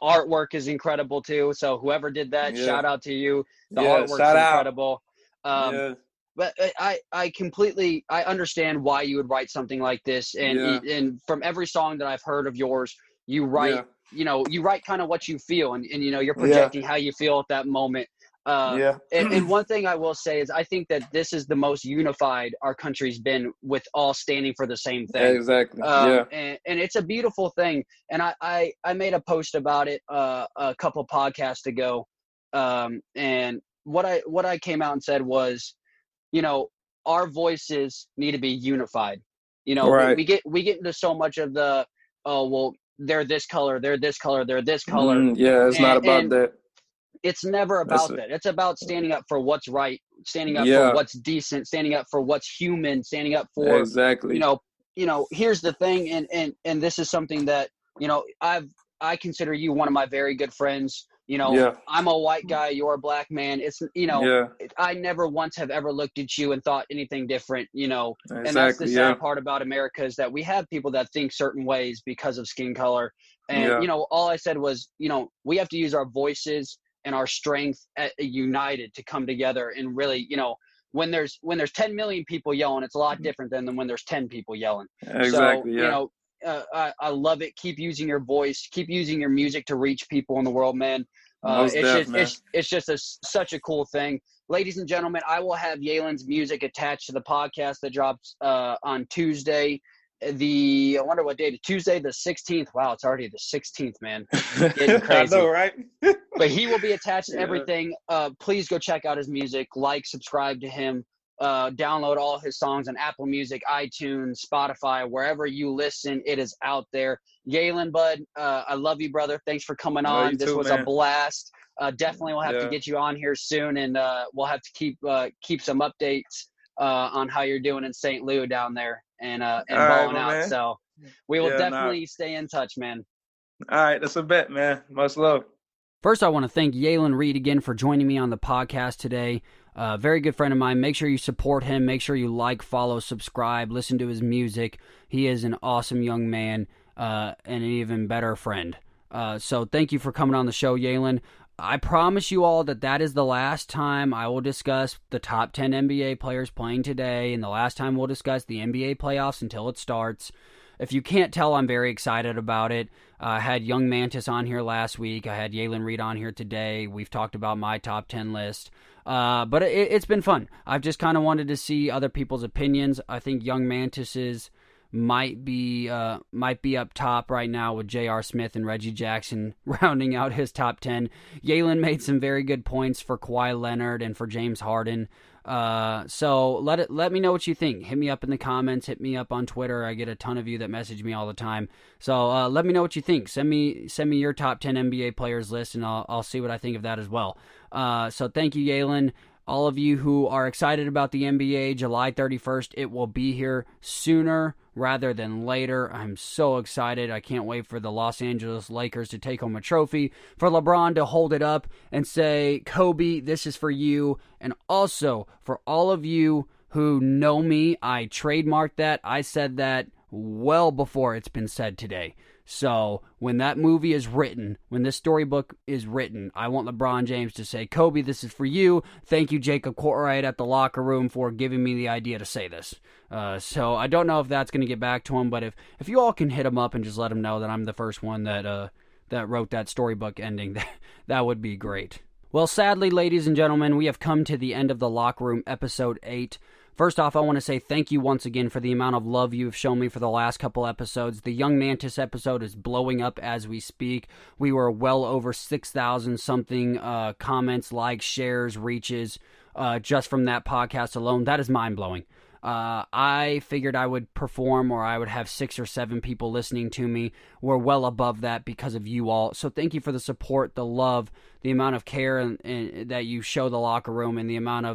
artwork is incredible too. So whoever did that, shout out to you. The artwork's shout out. incredible. But I understand why you would write something like this. And from every song that I've heard of yours, you write, you write kind of what you feel, and you're projecting how you feel at that moment. And one thing I will say is I think that this is the most unified our country's been, with all standing for the same thing. Exactly. And it's a beautiful thing. And I made a post about it a couple podcasts ago. And what I came out and said was, our voices need to be unified. We get into so much of the, they're this color, they're this color, they're this color. It's not about that. It's never about that. It's about standing up for what's right, standing up for what's decent, standing up for what's human, standing up for exactly. Here's the thing, and this is something that I consider you one of my very good friends. I'm a white guy, you're a black man. It's I never once have ever looked at you and thought anything different. And that's the sad part about America, is that we have people that think certain ways because of skin color. And all I said was, we have to use our voices and our strength united to come together and really, when there's 10 million people yelling, it's a lot different than when there's 10 people yelling. Exactly. So, I love it. Keep using your voice, keep using your music to reach people in the world, man. It's just such a cool thing. Ladies and gentlemen, I will have Yalen's music attached to the podcast that drops on Tuesday. I wonder what day, Tuesday the 16th. Wow, it's already the 16th, man. Getting crazy. I know, right? But he will be attached to everything. Please go check out his music, subscribe to him. Download all his songs on Apple Music, iTunes, Spotify, wherever you listen. It is out there. Yalen, bud, I love you, brother. Thanks for coming on. This was a blast. Definitely we'll have to get you on here soon, and we'll have to keep some updates on how you're doing in St. Louis down there and balling out. Man. So we will definitely stay in touch, man. All right, that's a bet, man. Much love. First, I want to thank Yalen Reed again for joining me on the podcast today. Very good friend of mine. Make sure you support him. Make sure you follow, subscribe, listen to his music. He is an awesome young man and an even better friend. So thank you for coming on the show, Yalen. I promise you all that is the last time I will discuss the top 10 NBA players playing today, and the last time we'll discuss the NBA playoffs until it starts. If you can't tell, I'm very excited about it. I had Young Mantis on here last week. I had Yalen Reed on here today. We've talked about my top 10 list. But it's been fun. I've just kind of wanted to see other people's opinions. I think Young Mantis's might be up top right now, with J.R. Smith and Reggie Jackson rounding out his top 10. Yalen made some very good points for Kawhi Leonard and for James Harden. So let me know what you think. Hit me up in the comments. Hit me up on Twitter. I get a ton of you that message me all the time. So let me know what you think. Send me your top 10 NBA players list, and I'll see what I think of that as well. So thank you, Yalen. All of you who are excited about the NBA, July 31st, it will be here sooner rather than later. I'm so excited. I can't wait for the Los Angeles Lakers to take home a trophy, for LeBron to hold it up and say, Kobe, this is for you. And also, for all of you who know me, I trademarked that. I said that well before it's been said today. So when that movie is written, when this storybook is written, I want LeBron James to say, Kobe, this is for you. Thank you, Jacob Courtwright at the locker room, for giving me the idea to say this. So I don't know if that's going to get back to him, but if you all can hit him up and just let him know that I'm the first one that wrote that storybook ending, that would be great. Well, sadly, ladies and gentlemen, we have come to the end of the Locker Room episode 8. First off, I want to say thank you once again for the amount of love you've shown me for the last couple episodes. The Young Mantis episode is blowing up as we speak. We were well over 6,000 something comments, likes, shares, reaches just from that podcast alone. That is mind-blowing. I figured I would perform, or I would have 6 or 7 people listening to me. We're well above that because of you all. So thank you for the support, the love, the amount of care and that you show the Locker Room, and the amount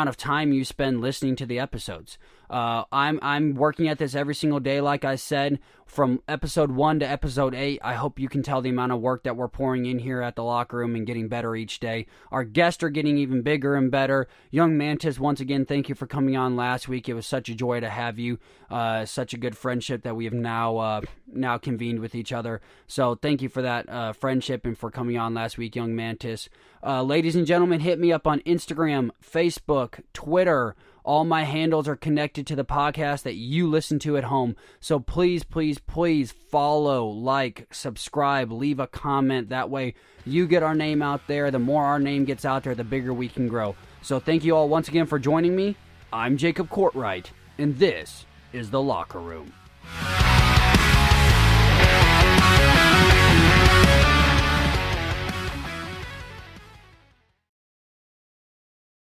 of time you spend listening to the episodes. I'm working at this every single day, like I said, from episode 1 to episode 8. I hope you can tell the amount of work that we're pouring in here at the locker room and getting better each day. Our guests are getting even bigger and better. Young Mantis, once again, thank you for coming on last week. It was such a joy to have you. Such a good friendship that we have now convened with each other. So thank you for that friendship and for coming on last week, Young Mantis. Ladies and gentlemen, hit me up on Instagram, Facebook, Twitter. All my handles are connected to the podcast that you listen to at home. So please, please, please follow, like, subscribe, leave a comment. That way you get our name out there. The more our name gets out there, the bigger we can grow. So thank you all once again for joining me. I'm Jacob Courtwright, and this is The Locker Room.